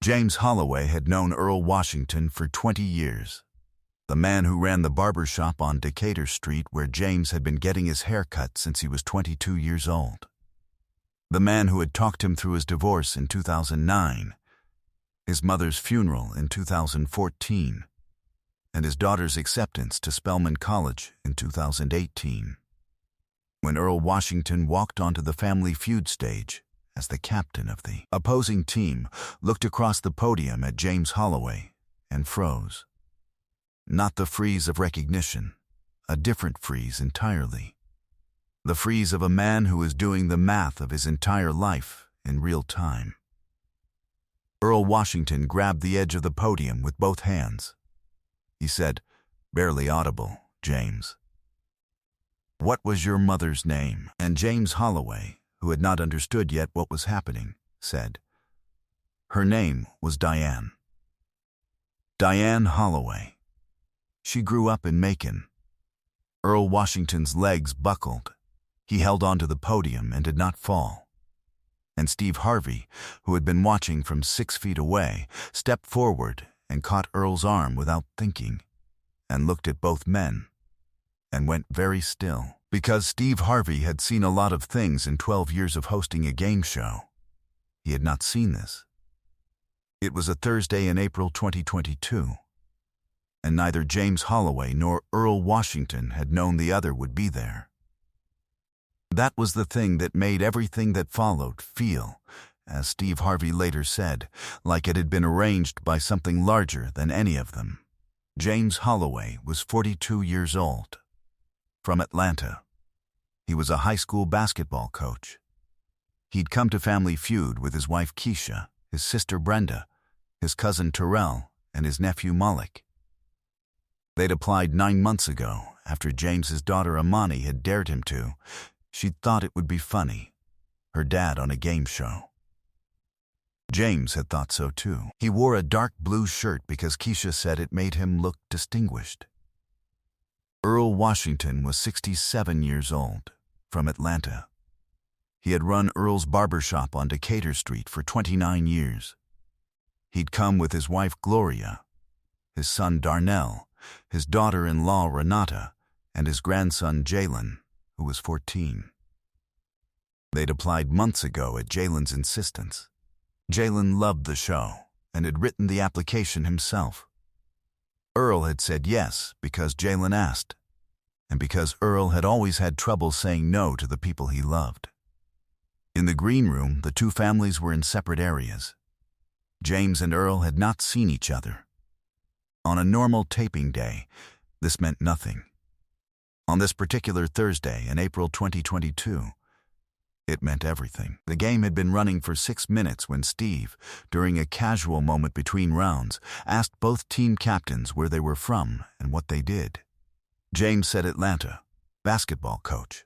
James Holloway had known Earl Washington for 20 years. The man who ran the barber shop on Decatur Street where James had been getting his hair cut since he was 22 years old. The man who had talked him through his divorce in 2009, his mother's funeral in 2014, and his daughter's acceptance to Spelman College in 2018. When Earl Washington walked onto the Family Feud stage as the captain of the opposing team, looked across the podium at James Holloway and froze. Not the freeze of recognition, a different freeze entirely. The freeze of a man who is doing the math of his entire life in real time. Earl Washington grabbed the edge of the podium with both hands. He said, barely audible, "James, what was your mother's name?" And James Holloway, who had not understood yet what was happening, said, "Her name was Diane. Diane Holloway. She grew up in Macon." Earl Washington's legs buckled. He held onto the podium and did not fall. And Steve Harvey, who had been watching from 6 feet away, stepped forward and caught Earl's arm without thinking, and looked at both men, and went very still. Because Steve Harvey had seen a lot of things in 12 years of hosting a game show, he had not seen this. It was a Thursday in April 2022, and neither James Holloway nor Earl Washington had known the other would be there. That was the thing that made everything that followed feel, as Steve Harvey later said, like it had been arranged by something larger than any of them. James Holloway was 42 years old, from Atlanta. He was a high school basketball coach. He'd come to Family Feud with his wife Keisha, his sister Brenda, his cousin Terrell, and his nephew Malik. They'd applied 9 months ago after James's daughter Amani had dared him to. She'd thought it would be funny, her dad on a game show. James had thought so too. He wore a dark blue shirt because Keisha said it made him look distinguished. Earl Washington was 67 years old, from Atlanta. He had run Earl's barbershop on Decatur Street for 29 years. He'd come with his wife Gloria, his son Darnell, his daughter-in-law Renata, and his grandson Jalen, who was 14. They'd applied months ago at Jalen's insistence. Jalen loved the show and had written the application himself. Earl had said yes because Jalen asked, and because Earl had always had trouble saying no to the people he loved. In the green room, the two families were in separate areas. James and Earl had not seen each other. On a normal taping day, this meant nothing. On this particular Thursday in April 2022, it meant everything. The game had been running for 6 minutes when Steve, during a casual moment between rounds, asked both team captains where they were from and what they did. James said Atlanta, basketball coach.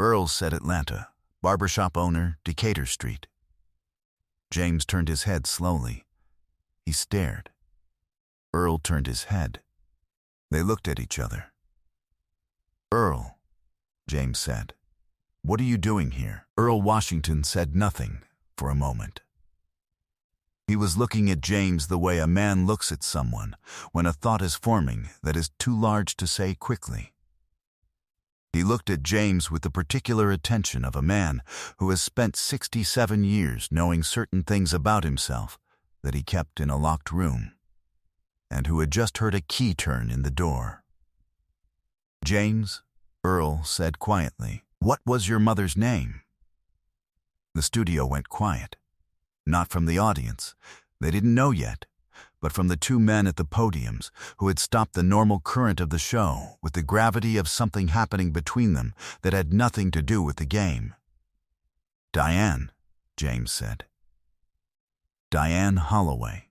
Earl said Atlanta, barbershop owner, Decatur Street. James turned his head slowly. He stared. Earl turned his head. They looked at each other. "Earl," James said, "what are you doing here?" Earl Washington said nothing for a moment. He was looking at James the way a man looks at someone when a thought is forming that is too large to say quickly. He looked at James with the particular attention of a man who has spent 67 years knowing certain things about himself that he kept in a locked room, and who had just heard a key turn in the door. "James," Earl said quietly, "what was your mother's name?" The studio went quiet. Not from the audience, they didn't know yet, but from the two men at the podiums who had stopped the normal current of the show with the gravity of something happening between them that had nothing to do with the game. "Diane," James said. "Diane Holloway.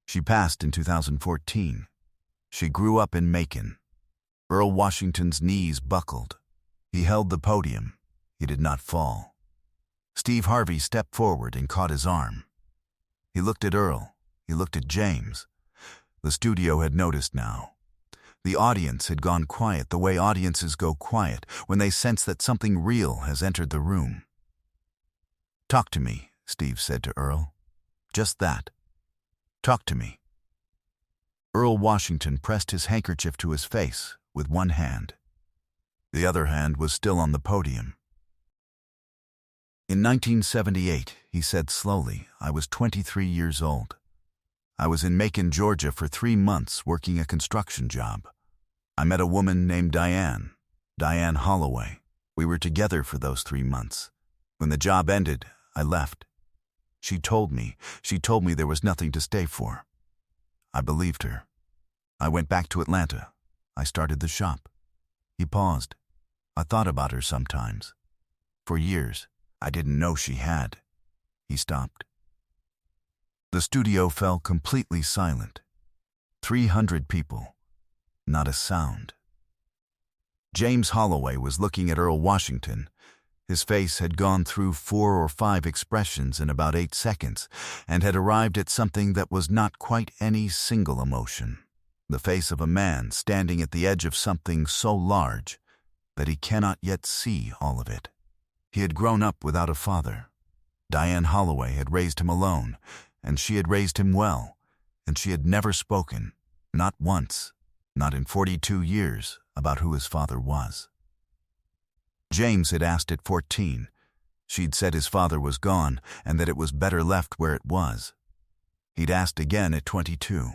She passed in 2014. She grew up in Macon." Earl Washington's knees buckled. He held the podium. He did not fall. Steve Harvey stepped forward and caught his arm. He looked at Earl. He looked at James. The studio had noticed now. The audience had gone quiet the way audiences go quiet when they sense that something real has entered the room. "Talk to me," Steve said to Earl. "Just that." Talk to me." Earl Washington pressed his handkerchief to his face with one hand. The other hand was still on the podium. "In 1978, he said slowly, I was 23 years old. I was in Macon, Georgia for 3 months working a construction job. I met a woman named Diane Holloway. We were together for those 3 months. When the job ended, I left. She told me there was nothing to stay for. I believed her. I went back to Atlanta. I started the shop." He paused. "I thought about her sometimes. For years, I didn't know she had." He stopped. The studio fell completely silent. 300 people. Not a sound. James Holloway was looking at Earl Washington. His face had gone through 4 or 5 expressions in about 8 seconds and had arrived at something that was not quite any single emotion. The face of a man standing at the edge of something so large that he cannot yet see all of it. He had grown up without a father. Diane Holloway had raised him alone, and she had raised him well, and she had never spoken, not once, not in 42 years, about who his father was. James had asked at 14. She'd said his father was gone and that it was better left where it was. He'd asked again at 22.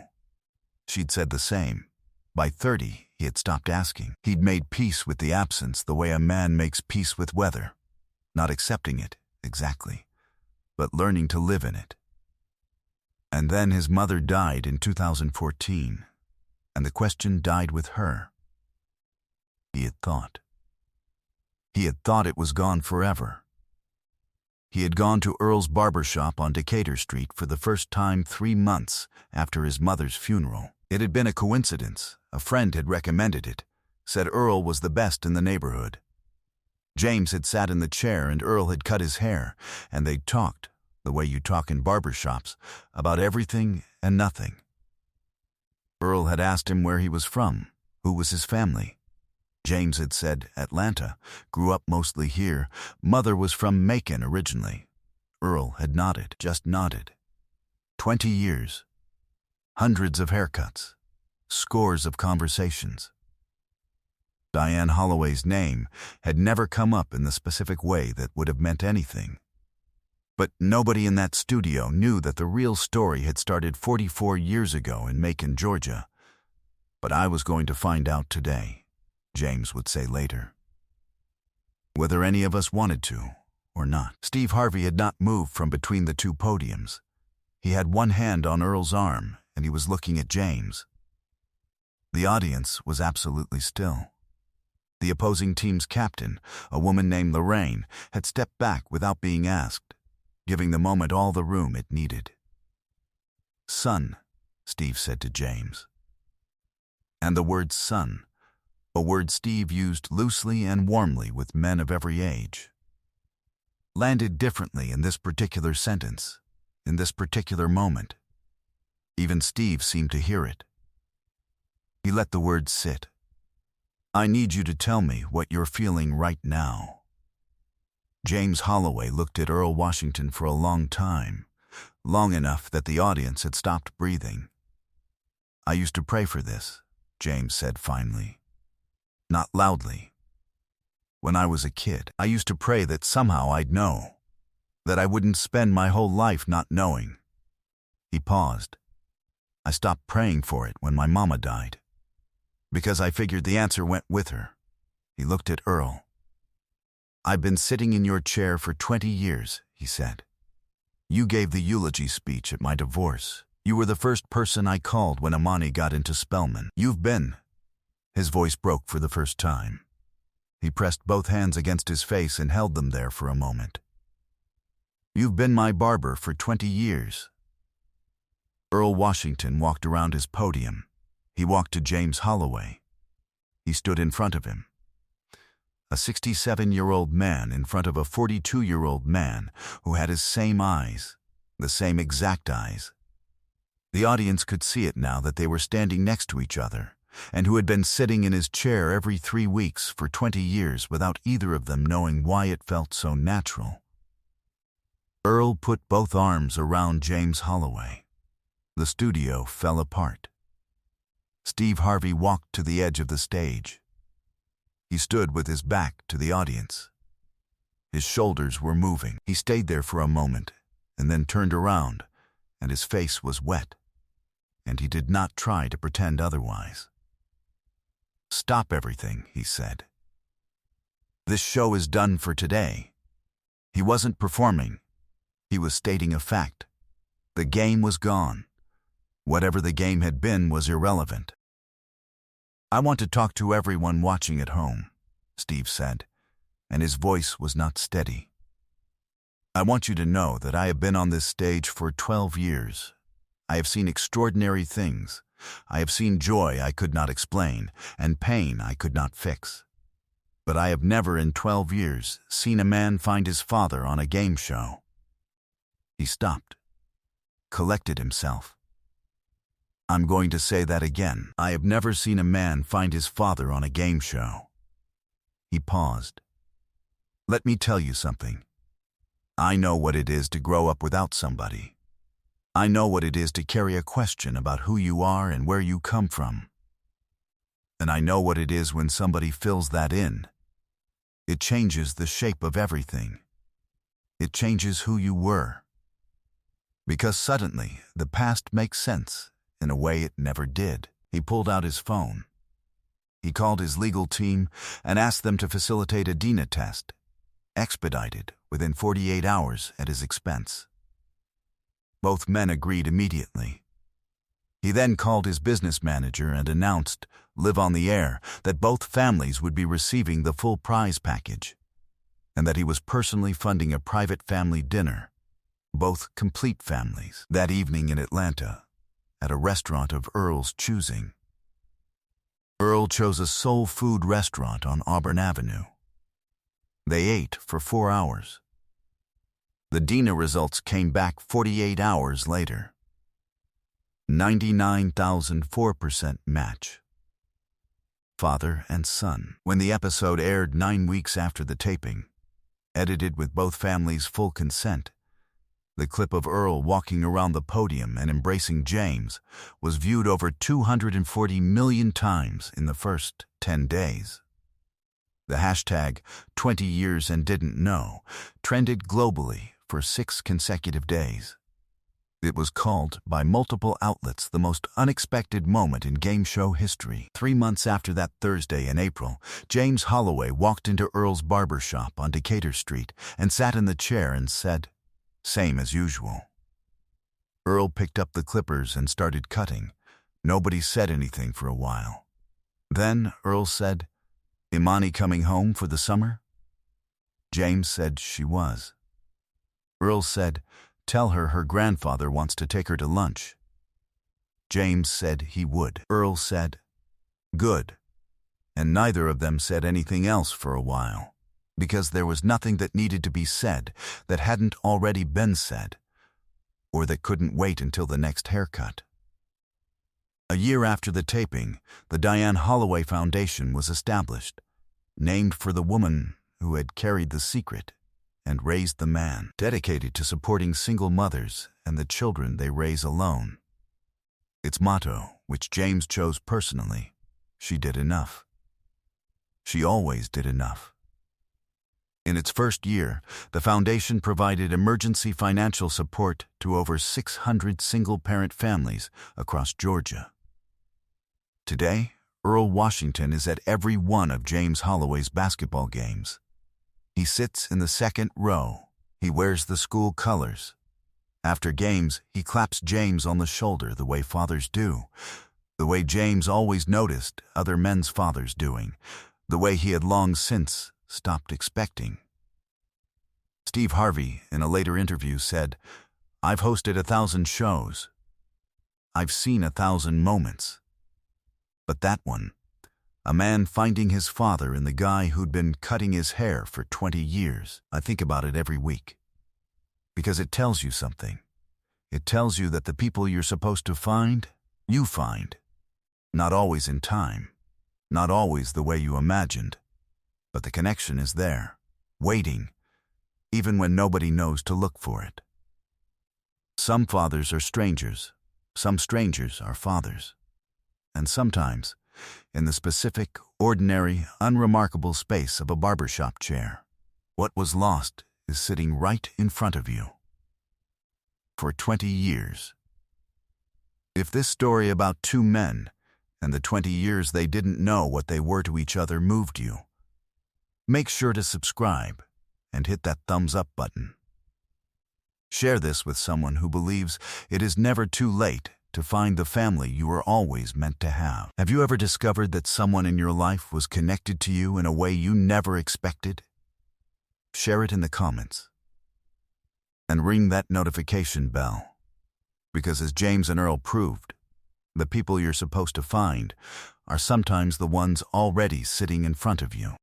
She'd said the same. By 30, he had stopped asking. He'd made peace with the absence the way a man makes peace with weather, not accepting it, exactly, but learning to live in it. And then his mother died in 2014, and the question died with her. He had thought. He had thought it was gone forever. He had gone to Earl's barber shop on Decatur Street for the first time 3 months after his mother's funeral. It had been a coincidence. A friend had recommended it, said Earl was the best in the neighborhood. James had sat in the chair and Earl had cut his hair, and they'd talked, the way you talk in barber shops, about everything and nothing. Earl had asked him where he was from, who was his family. James had said Atlanta, grew up mostly here. Mother was from Macon originally. Earl had nodded, just nodded. 20 years. Hundreds of haircuts. Scores of conversations. Diane Holloway's name had never come up in the specific way that would have meant anything. But nobody in that studio knew that the real story had started 44 years ago in Macon, Georgia. But I was going to find out today, James would say later. Whether any of us wanted to or not. Steve Harvey had not moved from between the 2 podiums. He had one hand on Earl's arm, and he was looking at James. The audience was absolutely still. The opposing team's captain, a woman named Lorraine, had stepped back without being asked, giving the moment all the room it needed. "Son," Steve said to James. And the word son, a word Steve used loosely and warmly with men of every age, landed differently in this particular sentence, in this particular moment. Even Steve seemed to hear it. He let the word sit. "I need you to tell me what you're feeling right now." James Holloway looked at Earl Washington for a long time, long enough that the audience had stopped breathing. "I used to pray for this," James said finally. Not loudly. "When I was a kid, I used to pray that somehow I'd know, that I wouldn't spend my whole life not knowing." He paused. "I stopped praying for it when my mama died, because I figured the answer went with her." He looked at Earl. "I've been sitting in your chair for 20 years, he said. "You gave the eulogy speech at my divorce. You were the first person I called when Amani got into Spelman. You've been..." His voice broke for the first time. He pressed both hands against his face and held them there for a moment. "You've been my barber for 20 years. Earl Washington walked around his podium. He walked to James Holloway. He stood in front of him. A 67-year-old man in front of a 42-year-old man who had his same eyes, the same exact eyes. The audience could see it now that they were standing next to each other, and who had been sitting in his chair every 3 weeks for 20 years without either of them knowing why it felt so natural. Earl put both arms around James Holloway. The studio fell apart. Steve Harvey walked to the edge of the stage. He stood with his back to the audience. His shoulders were moving. He stayed there for a moment and then turned around, and his face was wet, and he did not try to pretend otherwise. "Stop everything," he said. "This show is done for today." He wasn't performing. He was stating a fact. The game was gone. Whatever the game had been was irrelevant. "I want to talk to everyone watching at home," Steve said, and his voice was not steady. "I want you to know that I have been on this stage for 12 years. I have seen extraordinary things. I have seen joy I could not explain, and pain I could not fix. But I have never in 12 years seen a man find his father on a game show." He stopped, collected himself. "I'm going to say that again. I have never seen a man find his father on a game show." He paused. "Let me tell you something. I know what it is to grow up without somebody. I know what it is to carry a question about who you are and where you come from. And I know what it is when somebody fills that in. It changes the shape of everything. It changes who you were. Because suddenly, the past makes sense in a way it never did." He pulled out his phone. He called his legal team and asked them to facilitate a DNA test, expedited within 48 hours at his expense. Both men agreed immediately. He then called his business manager and announced, live on the air, that both families would be receiving the full prize package, and that he was personally funding a private family dinner, both complete families, that evening in Atlanta, at a restaurant of Earl's choosing. Earl chose a soul food restaurant on Auburn Avenue. They ate for 4 hours. The DNA results came back 48 hours later. 99,004% match. Father and son. When the episode aired 9 weeks after the taping, edited with both families' full consent, the clip of Earl walking around the podium and embracing James was viewed over 240 million times in the first 10 days. The hashtag 20 years and didn't know trended globally for 6 consecutive days. It was called by multiple outlets the most unexpected moment in game show history. 3 months after that Thursday in April, James Holloway walked into Earl's barber shop on Decatur Street and sat in the chair and said, "Same as usual." Earl picked up the clippers and started cutting. Nobody said anything for a while. Then Earl said, "Imani coming home for the summer?" James said she was. Earl said, "Tell her her grandfather wants to take her to lunch." James said he would. Earl said, "Good." And neither of them said anything else for a while, because there was nothing that needed to be said that hadn't already been said, or that couldn't wait until the next haircut. A year after the taping, the Diane Holloway Foundation was established, named for the woman who had carried the secret and raised the man, dedicated to supporting single mothers and the children they raise alone. Its motto, which James chose personally, she did enough. She always did enough. In its first year, the foundation provided emergency financial support to over 600 single-parent families across Georgia. Today, Earl Washington is at every one of James Holloway's basketball games. He sits in the second row. He wears the school colors. After games, he claps James on the shoulder the way fathers do, the way James always noticed other men's fathers doing, the way he had long since stopped expecting. Steve Harvey, in a later interview, said, "I've hosted 1,000 shows. I've seen 1,000 moments. But that one, a man finding his father in the guy who'd been cutting his hair for 20 years, I think about it every week. Because it tells you something. It tells you that the people you're supposed to find, you find. Not always in time, not always the way you imagined, but the connection is there, waiting, even when nobody knows to look for it. Some fathers are strangers, Some strangers are fathers. And sometimes, in the specific, ordinary, unremarkable space of a barbershop chair, what was lost is sitting right in front of you. For 20 years. If this story about two men and the 20 years they didn't know what they were to each other moved you, make sure to subscribe and hit that thumbs up button. Share this with someone who believes it is never too late to find the family you were always meant to have. Have you ever discovered that someone in your life was connected to you in a way you never expected? Share it in the comments. And ring that notification bell. Because as James and Earl proved, the people you're supposed to find are sometimes the ones already sitting in front of you.